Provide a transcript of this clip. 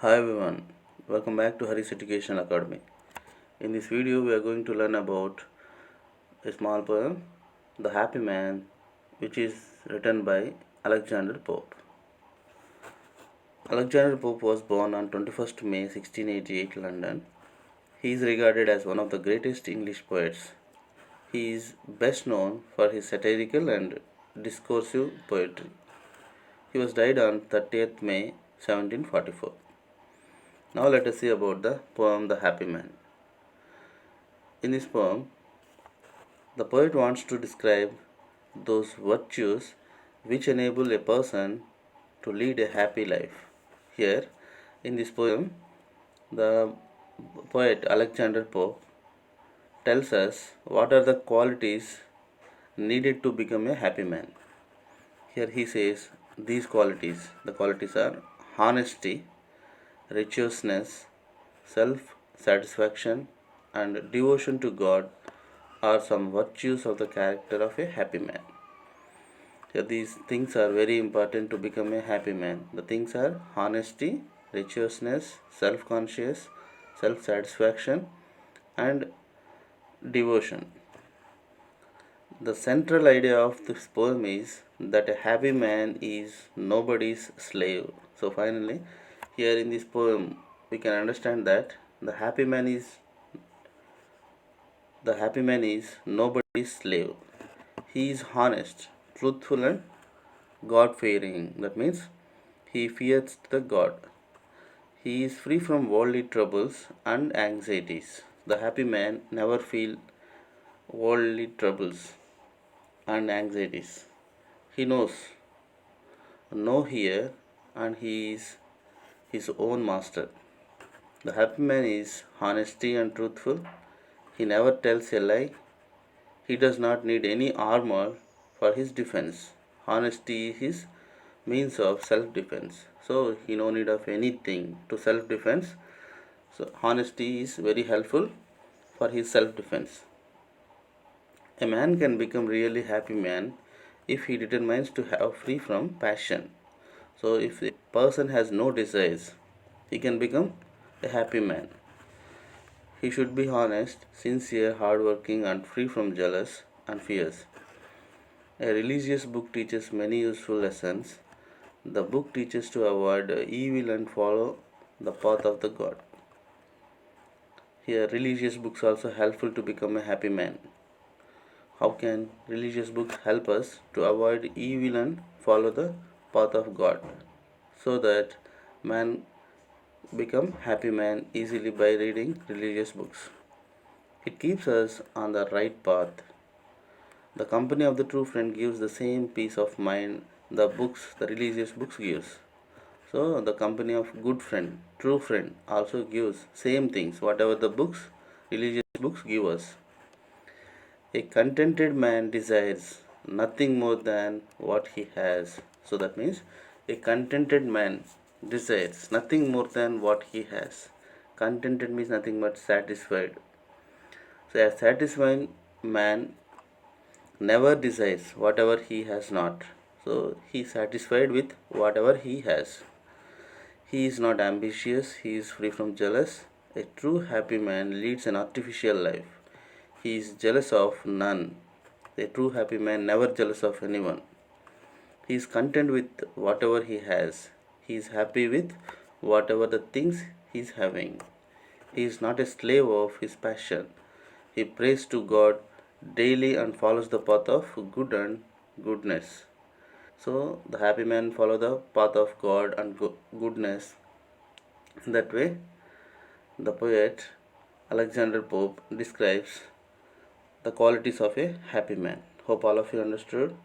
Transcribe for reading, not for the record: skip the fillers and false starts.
Hi everyone, welcome back to Hari's Education Academy. In this video, we are going to learn about a small poem, The Happy Man, which is written by Alexander Pope. Alexander Pope was born on 21st May 1688, London. He is regarded as one of the greatest English poets. He is best known for his satirical and discursive poetry. He was died on 30th May 1744. Now let us see about the poem The Happy Man. In this poem, the poet wants to describe those virtues which enable a person to lead a happy life. Here, in this poem, the poet Alexander Pope tells us what are the qualities needed to become a happy man. Here he says these qualities. The qualities are honesty, righteousness, self satisfaction, and devotion to God are some virtues of the character of a happy man. So these things are very important to become a happy man. The things are honesty, righteousness, self-conscious, self-satisfaction, and devotion. The central idea of this poem is that a happy man is nobody's slave. So finally, here in this poem, we can understand that the happy man is nobody's slave. He is honest, truthful, and God fearing. That means he fears the God. He is free from worldly troubles and anxieties. The happy man never feel worldly troubles and anxieties. He knows no here and he is his own master. The happy man is honesty and truthful. He never tells a lie. He does not need any armor for his defense. Honesty is his means of self defense. So he no need of anything to self defense. So honesty is very helpful for his self defense. A man can become really happy man if he determines to have free from passion. So if a person has no desires, he can become a happy man. He should be honest, sincere, hardworking, and free from jealous and fears. A religious book teaches many useful lessons. The book teaches to avoid evil and follow the path of the God. Here, religious books are also helpful to become a happy man. How can religious books help us to avoid evil and follow the path of God? So that man become happy man easily by reading religious books. It keeps us on the right path. The company of the true friend gives the same peace of mind the religious books gives. So the company of good friend, true friend also gives same things whatever the books, religious books give us. A contented man desires nothing more than what he has. So that means a contented man desires nothing more than what he has. Contented means nothing but satisfied. So a satisfied man never desires whatever he has not. So he is satisfied with whatever he has. He is not ambitious, he is free from jealous. A true happy man leads an artificial life. He is jealous of none. A true happy man never jealous of anyone. He is content with whatever he has. He is happy with whatever the things he is having. He is not a slave of his passion. He prays to God daily and follows the path of good and goodness. So the happy man follow the path of God and goodness. In that way, the poet Alexander Pope describes the qualities of a happy man. Hope all of you understood.